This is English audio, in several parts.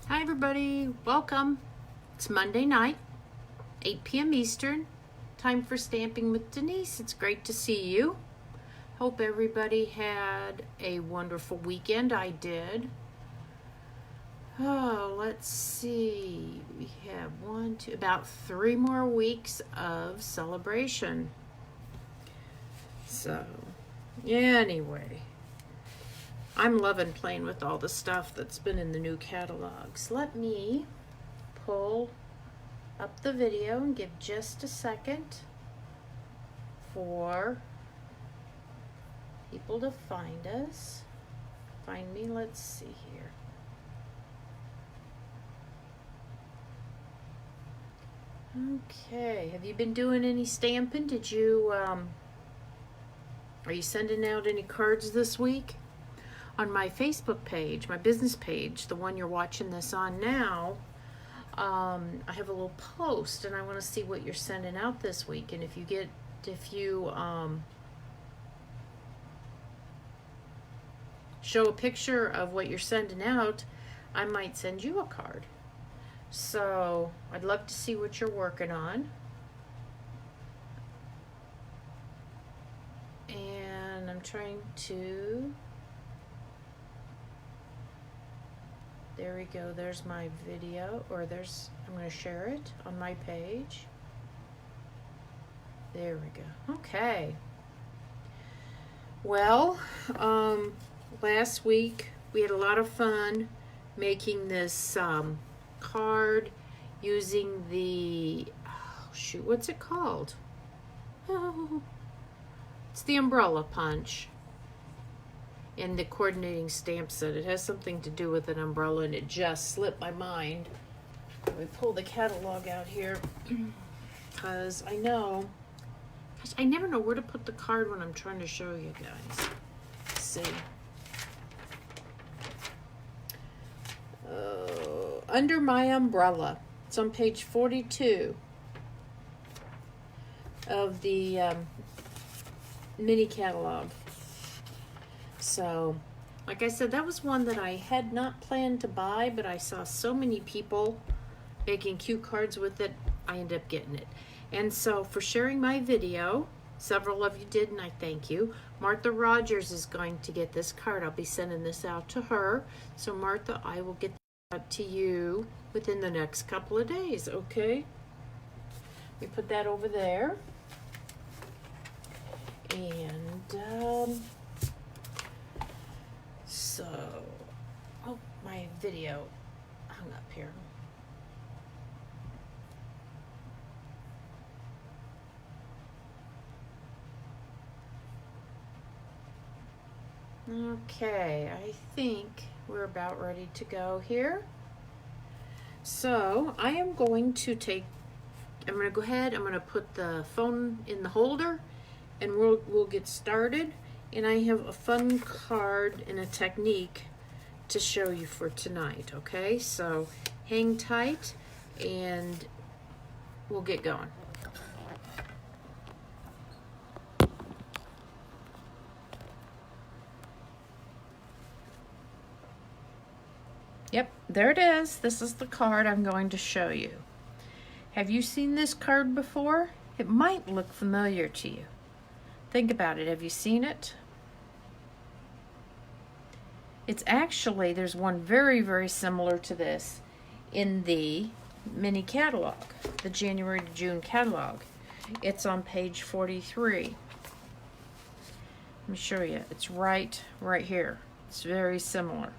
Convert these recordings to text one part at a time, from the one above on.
Hi everybody, welcome. It's Monday night, 8 p.m. Eastern. Time for Stamping with Denise. It's great to see you. Hope everybody had a wonderful weekend. I did. Oh, let's see. We have about 3 more weeks of celebration. So, anyway. I'm loving playing with all the stuff that's been in the new catalogs. Let me pull up the video and give just a second for people to find us. Find me, let's see here. Okay, have you been doing any stamping? Did you, are you sending out any cards this week? On my Facebook page, my business page, the one you're watching this on now, I have a little post and I want to see what you're sending out this week. And if you show a picture of what you're sending out, I might send you a card. So I'd love to see what you're working on. And I'm trying to... There we go, there's my video, or I'm going to share it on my page. There we go. Okay. Well, last week we had a lot of fun making this card using the, what's it called? Oh, it's the umbrella punch. And the coordinating stamp set. It has something to do with an umbrella and it just slipped my mind. Let me pull the catalog out here because I never know where to put the card when I'm trying to show you guys. Let's see. Under My Umbrella. It's on page 42 of the mini catalog. So, like I said, that was one that I had not planned to buy, but I saw so many people making cute cards with it, I ended up getting it. And so, for sharing my video, several of you did, and I thank you. Martha Rogers is going to get this card. I'll be sending this out to her. So, Martha, I will get that out to you within the next couple of days, okay? We put that over there. And, so, my video hung up here. Okay, I think we're about ready to go here. So, I am going to go ahead, I'm going to put the phone in the holder and we'll get started. And I have a fun card and a technique to show you for tonight, okay? So hang tight and we'll get going. Yep, there it is. This is the card I'm going to show you. Have you seen this card before? It might look familiar to you. Think about it. Have you seen it? It's actually, there's one very, very similar to this in the mini catalog, the January to June catalog. It's on page 43. Let me show you. It's right here. It's very similar.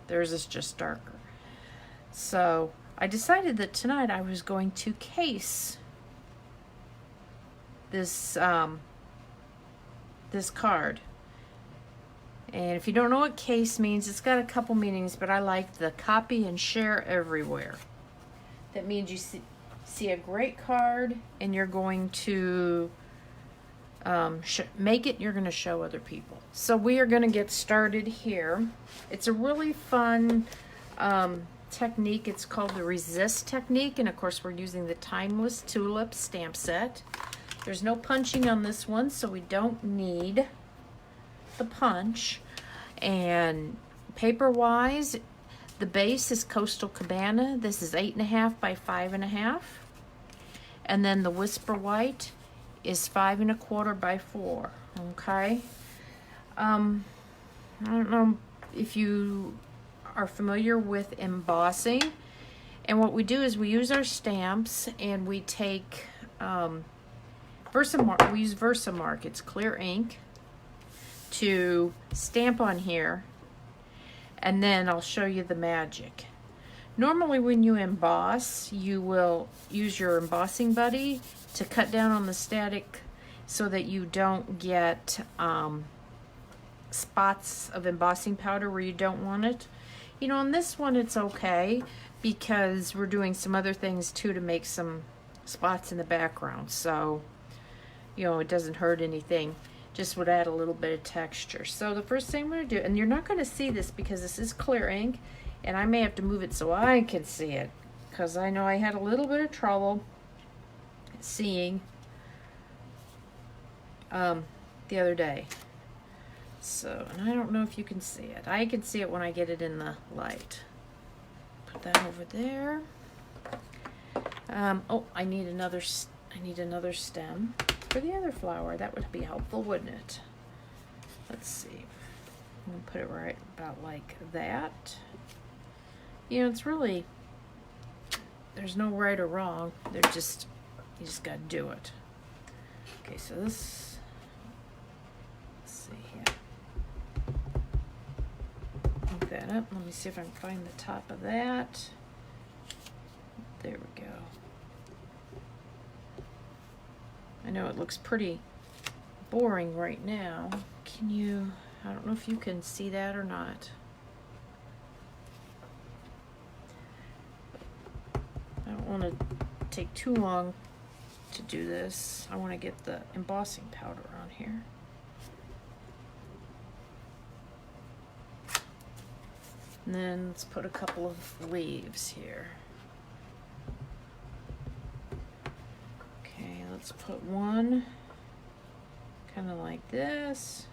Theirs is just darker. So I decided that tonight I was going to case this this card. And if you don't know what case means, it's got a couple meanings, but I like the copy and share everywhere. That means you see a great card and you're going to make it, you're going to show other people. So we are going to get started here. It's a really fun technique. It's called the Resist technique, and of course we're using the Timeless Tulips stamp set. There's no punching on this one, so we don't need the punch. And paper wise, The base is Coastal Cabana. This is 8.5 by 5.5. And then the Whisper White is 5.25 by 4. Okay. I don't know if you are familiar with embossing. And what we do is we use our stamps and we take Versamark. We use Versamark. It's clear ink to stamp on here. And then I'll show you the magic. Normally when you emboss, you will use your embossing buddy to cut down on the static so that you don't get spots of embossing powder where you don't want it. You know, on this one it's okay because we're doing some other things too to make some spots in the background. So, you know, it doesn't hurt anything. Just would add a little bit of texture. So the first thing I'm going to do, and you're not going to see this because this is clear ink, and I may have to move it so I can see it, because I know I had a little bit of trouble seeing the other day. So, and I don't know if you can see it. I can see it when I get it in the light. Put that over there. Oh, I need another stem for the other flower. That would be helpful, wouldn't it? Let's see. I'm gonna put it right about like that. You know, it's really, there's no right or wrong. They're just, you just gotta do it. Okay, so this, let's see here. Move that up. Let me see if I can find the top of that. There we go. I know it looks pretty boring right now. Can you, I don't know if you can see that or not. I don't want to take too long to do this. I want to get the embossing powder on here. And then let's put a couple of leaves here. Okay, let's put one kind of like this.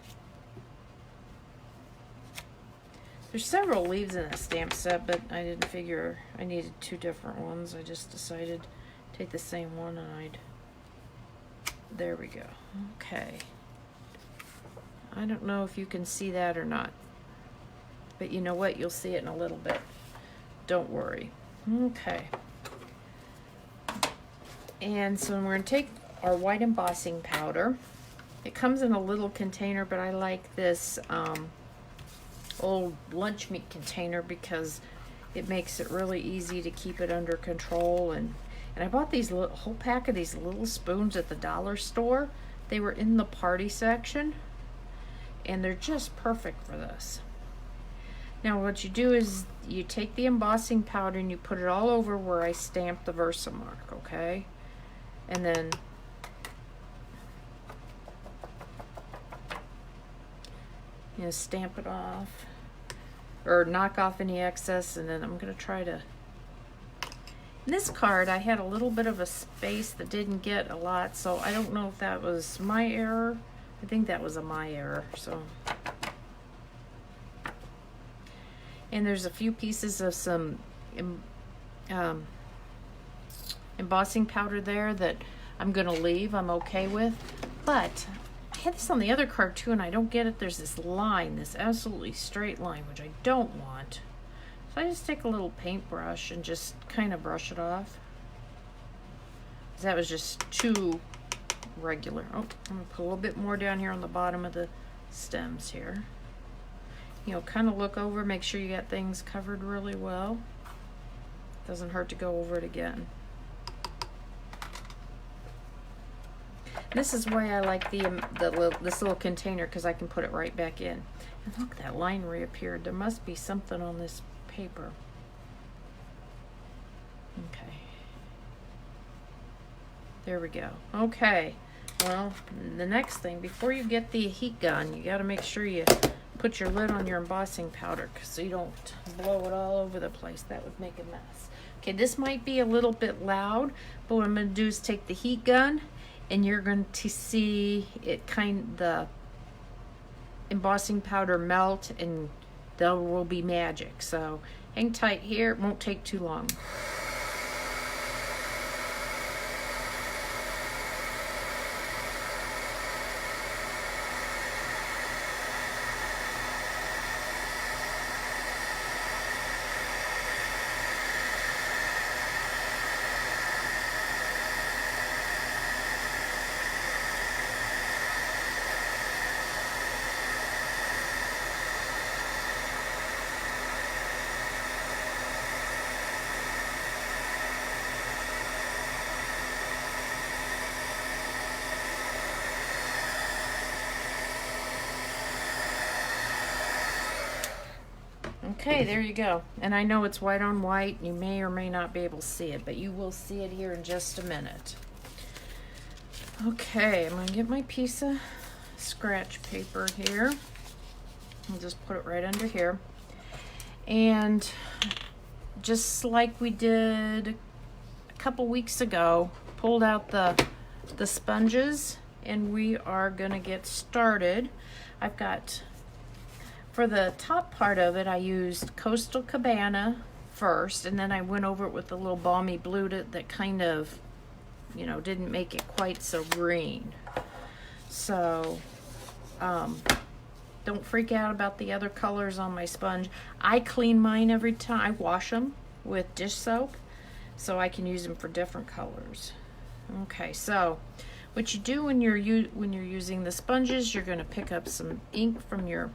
There's several leaves in that stamp set, but I didn't figure I needed two different ones. I just decided to take the same one and there we go. Okay. I don't know if you can see that or not, but you know what? You'll see it in a little bit. Don't worry. Okay. And so we're going to take our white embossing powder. It comes in a little container, but I like this old lunch meat container because it makes it really easy to keep it under control. And I bought these whole pack of these little spoons at the dollar store. They were in the party section, and they're just perfect for this. Now what you do is you take the embossing powder and you put it all over where I stamped the Versamark, okay? And then you know, stamp it off or knock off any excess, and then I'm going to try to, in this card I had a little bit of a space that didn't get a lot, so I don't know if that was my error. I think that was my error. So, and there's a few pieces of some embossing powder there that I'm gonna leave. I'm okay with, but I had this on the other card too, and I don't get it. There's this line, this absolutely straight line, which I don't want. So I just take a little paintbrush and just kind of brush it off. That was just too regular. Oh, I'm gonna put a little bit more down here on the bottom of the stems here. You know, kind of look over, make sure you got things covered really well. Doesn't hurt to go over it again. This is why I like this little container, because I can put it right back in. And look, that line reappeared. There must be something on this paper. Okay. There we go. Okay. Well, the next thing, before you get the heat gun, you got to make sure you put your lid on your embossing powder so you don't blow it all over the place. That would make a mess. Okay, this might be a little bit loud, but what I'm going to do is take the heat gun, and you're going to see it the embossing powder melt and there will be magic. So hang tight here, it won't take too long. Okay, there you go. And I know it's white on white. You may or may not be able to see it, but you will see it here in just a minute. Okay, I'm going to get my piece of scratch paper here. I'll just put it right under here. And just like we did a couple weeks ago, pulled out the sponges, and we are going to get started. I've got... For the top part of it, I used Coastal Cabana first, and then I went over it with a little Balmy blue that kind of, you know, didn't make it quite so green. So, don't freak out about the other colors on my sponge. I clean mine every time. I wash them with dish soap, so I can use them for different colors. Okay, so what you do when you're using the sponges, you're going to pick up some ink from your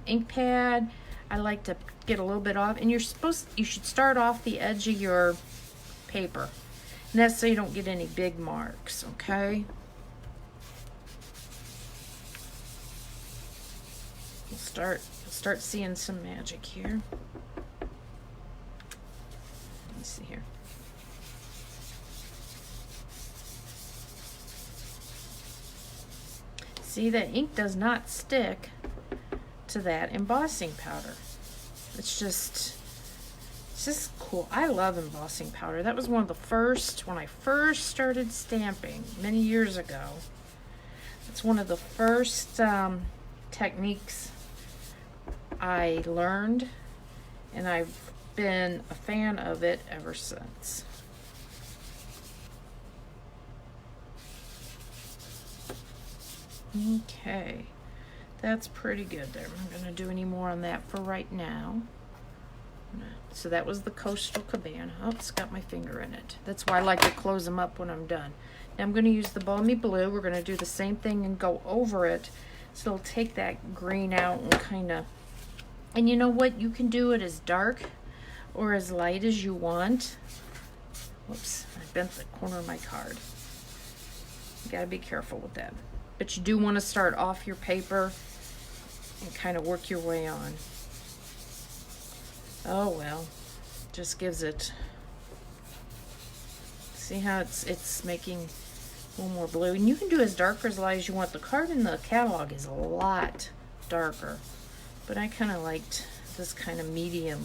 ink pad. I like to get a little bit off, and you should start off the edge of your paper, and that's so you don't get any big marks. Okay, we'll start seeing some magic here. Let's see here. See, that ink does not stick to that embossing powder. It's just cool. I love embossing powder. That was one of the first, when I first started stamping many years ago. It's one of the first techniques I learned, and I've been a fan of it ever since. Okay. That's pretty good there. I'm not going to do any more on that for right now. So that was the Coastal Cabana. Oh, it's got my finger in it. That's why I like to close them up when I'm done. Now I'm going to use the Balmy blue. We're going to do the same thing and go over it. So it'll take that green out and kind of... And you know what? You can do it as dark or as light as you want. Whoops, I bent the corner of my card. You got to be careful with that. But you do want to start off your paper and kind of work your way on. Oh well, just gives it. See how it's making a little more blue, and you can do as dark or as light as you want. The card in the catalog is a lot darker, but I kind of liked this kind of medium.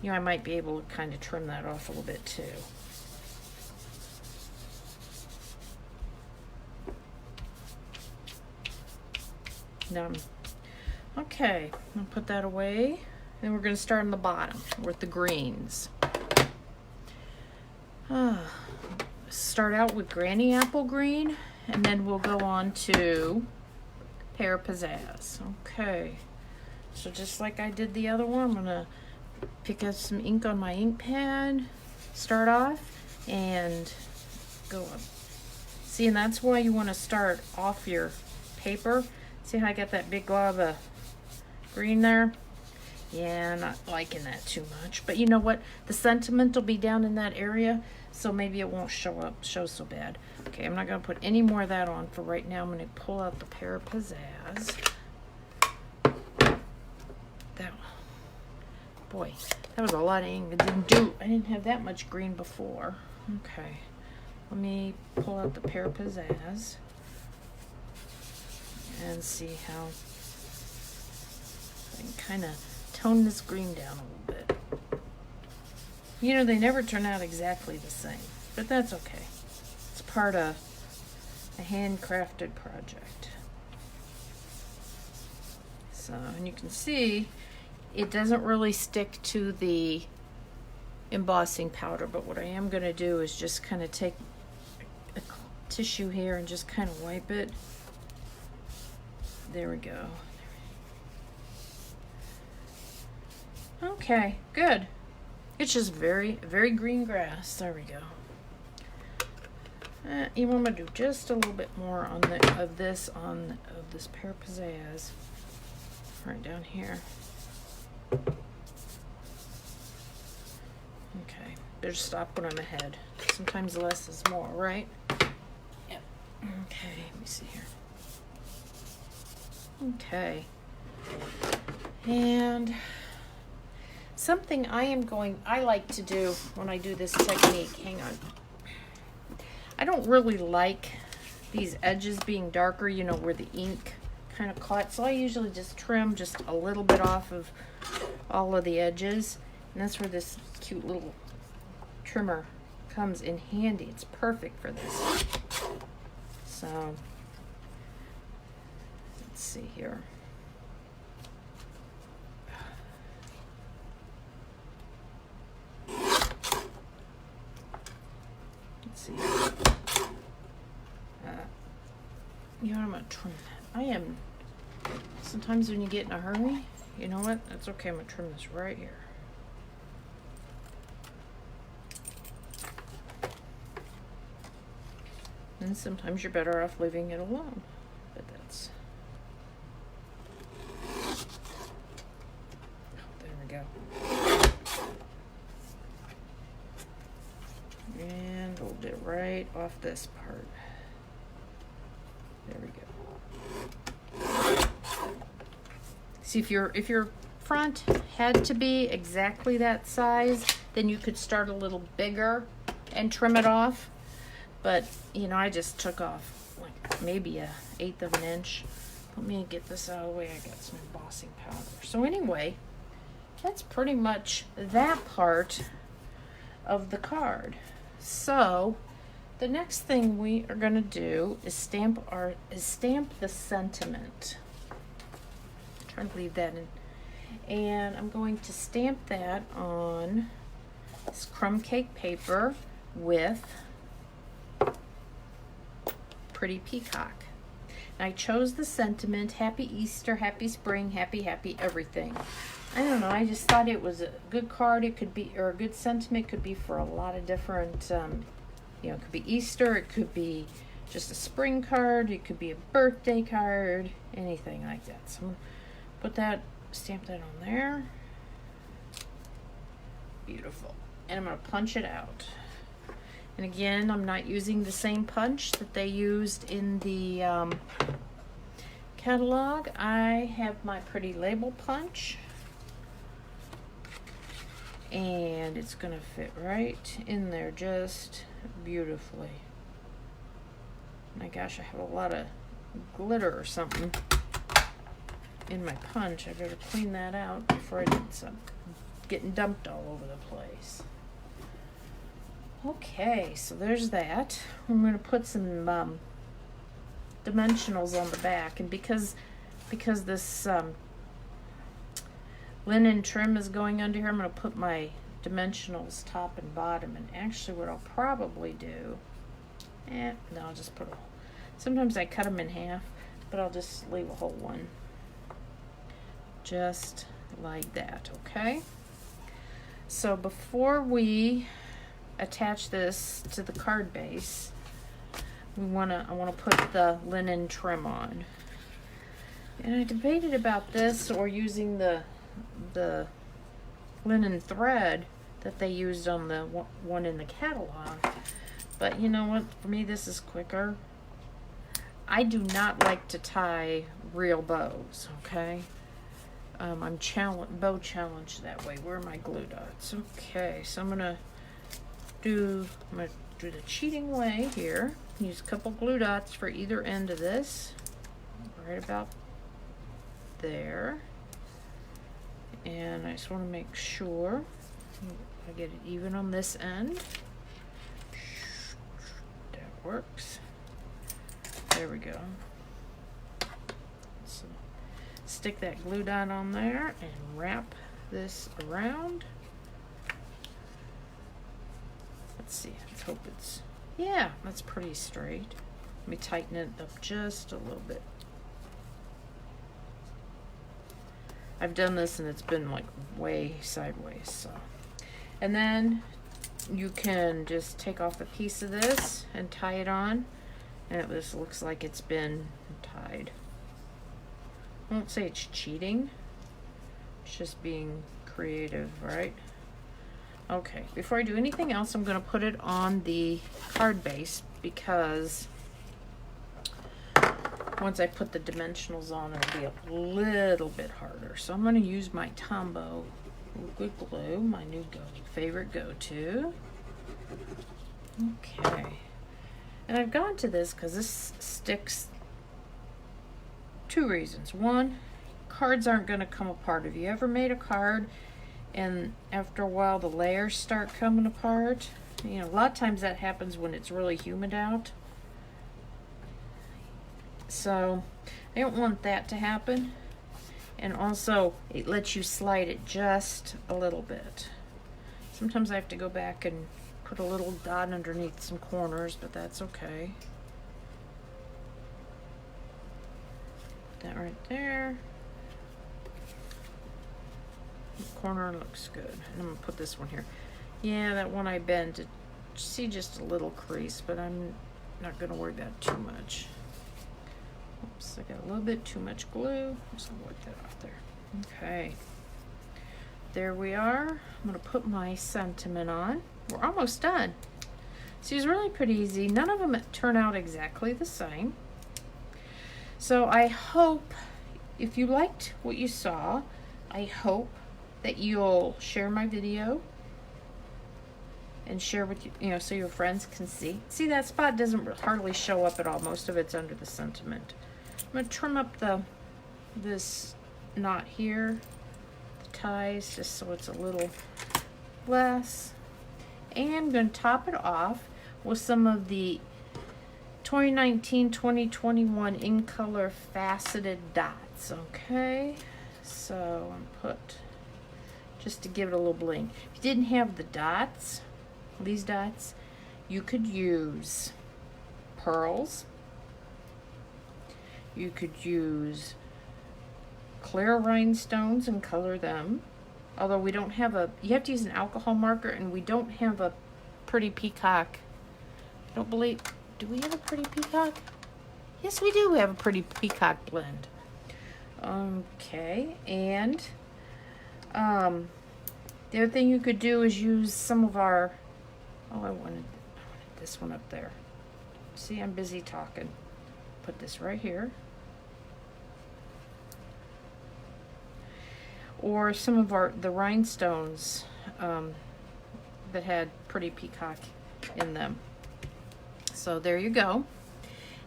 You know, I might be able to kind of trim that off a little bit too. Okay, I'll put that away. Then we're going to start on the bottom with the greens. Start out with Granny Apple Green, and then we'll go on to Pear Pizzazz. Okay, so just like I did the other one, I'm going to pick up some ink on my ink pad, start off, and go up. See, and that's why you want to start off your paper. See how I got that big glob of green there? Yeah, not liking that too much. But you know what? The sentiment will be down in that area, so maybe it won't show so bad. Okay, I'm not going to put any more of that on for right now. I'm going to pull out the Pear Pizzazz. Boy, that was a lot of ink. I didn't have that much green before. Okay, let me pull out the Pear Pizzazz and see how I can kind of tone this green down a little bit. You know, they never turn out exactly the same, but that's okay. It's part of a handcrafted project. So, and you can see it doesn't really stick to the embossing powder, but what I am going to do is just kind of take a tissue here and just kind of wipe it. There we go. Okay, good. It's just very, very green grass. There we go. You want to do just a little bit more on of this Pear Pizzazz right down here. Okay, better stop when I'm ahead. Sometimes less is more, right? Yep. Okay, let me see here. Okay. And something I like to do when I do this technique, hang on. I don't really like these edges being darker, you know, where the ink kind of caught. So I usually just trim just a little bit off of all of the edges. And that's where this cute little trimmer comes in handy. It's perfect for this. So, let's see here. Let's see. You know what, I'm going to trim that. Sometimes when you get in a hurry, you know what? That's okay. I'm going to trim this right here. And sometimes you're better off leaving it alone. But that's... Oh, there we go. And hold it right off this part. There we go. See, if your front had to be exactly that size, then you could start a little bigger and trim it off. But, you know, I just took off like maybe 1/8 of an inch. Let me get this out of the way. I got some embossing powder. So anyway, that's pretty much that part of the card. So the next thing we are going to do is stamp the sentiment. I'm trying to leave that in. And I'm going to stamp that on this crumb cake paper with Pretty Peacock. And I chose the sentiment, Happy Easter, Happy Spring, Happy everything. I don't know, I just thought it was a good card. It could be, or a good sentiment could be for a lot of different, you know, it could be Easter, it could be just a spring card, it could be a birthday card, anything like that. So I'm going to put that, stamp that on there. Beautiful. And I'm going to punch it out. And again, I'm not using the same punch that they used in the catalog. I have my Pretty Label punch. And it's going to fit right in there just beautifully. My gosh, I have a lot of glitter or something in my punch. I better clean that out before I get some getting dumped all over the place. Okay, so there's that. I'm going to put some dimensionals on the back, and because this linen trim is going under here, I'm going to put my dimensionals top and bottom. And actually what I'll probably do, no, I'll just put sometimes I cut them in half, but I'll just leave a whole one. Just like that, okay? So before we attach this to the card base, I want to put the linen trim on. And I debated about this or using the linen thread that they used on the one in the catalog. But you know what? For me, this is quicker. I do not like to tie real bows, okay? I'm bow challenged that way. Where are my glue dots? Okay, so I'm gonna do the cheating way here. Use a couple glue dots for either end of this, right about there. And I just want to make sure I get it even on this end. That works. There we go. So stick that glue down on there and wrap this around. Let's see, let's hope it's, yeah, that's pretty straight. Let me tighten it up just a little bit. I've done this and it's been like way sideways, so. And then you can just take off a piece of this and tie it on, and it just looks like it's been tied. I won't say it's cheating, it's just being creative, right? Okay, before I do anything else, I'm going to put it on the card base, because once I put the dimensionals on, it'll be a little bit harder. So I'm going to use my Tombow liquid glue, my new favorite go-to. Okay, and I've gone to this because this sticks. Two reasons. One, cards aren't going to come apart. Have you ever made a card and after a while the layers start coming apart? You know, a lot of times that happens when it's really humid out. So I don't want that to happen. And also it lets you slide it just a little bit. Sometimes I have to go back and put a little dot underneath some corners, but that's okay. Put that right there. The corner looks good. And I'm gonna put this one here. Yeah, that one I bent, it, see just a little crease, but I'm not gonna worry about too much. Oops, I got a little bit too much glue. Just gonna wipe that off there. Okay. There we are. I'm gonna put my sentiment on. We're almost done. See, it's really pretty easy. None of them turn out exactly the same. So I hope, if you liked what you saw, I hope that you'll share my video and share with you know, so your friends can see. See, that spot doesn't hardly show up at all. Most of it's under the sentiment. I'm gonna trim up this knot here, the ties, just so it's a little less. And I'm gonna top it off with some of the 2019-2021 in color faceted dots. Okay, so I'm put just to give it a little bling. If you didn't have the dots, these dots, you could use pearls. You could use clear rhinestones and color them. Although we don't have a, you have to use an alcohol marker, and we don't have a pretty peacock. I don't believe, do we have a pretty peacock? Yes, we do have a pretty peacock blend. Okay, and the other thing you could do is use some of our, oh, I wanted this one up there. See, I'm busy talking. Put this right here. Or some of the rhinestones that had pretty peacock in them. So there you go.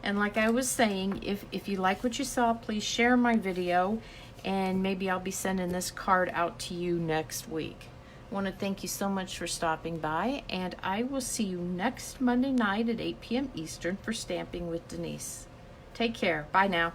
And like I was saying, if you like what you saw, please share my video, and maybe I'll be sending this card out to you next week. I want to thank you so much for stopping by, and I will see you next Monday night at 8 p.m. Eastern for Stamping with Denise. Take care. Bye now.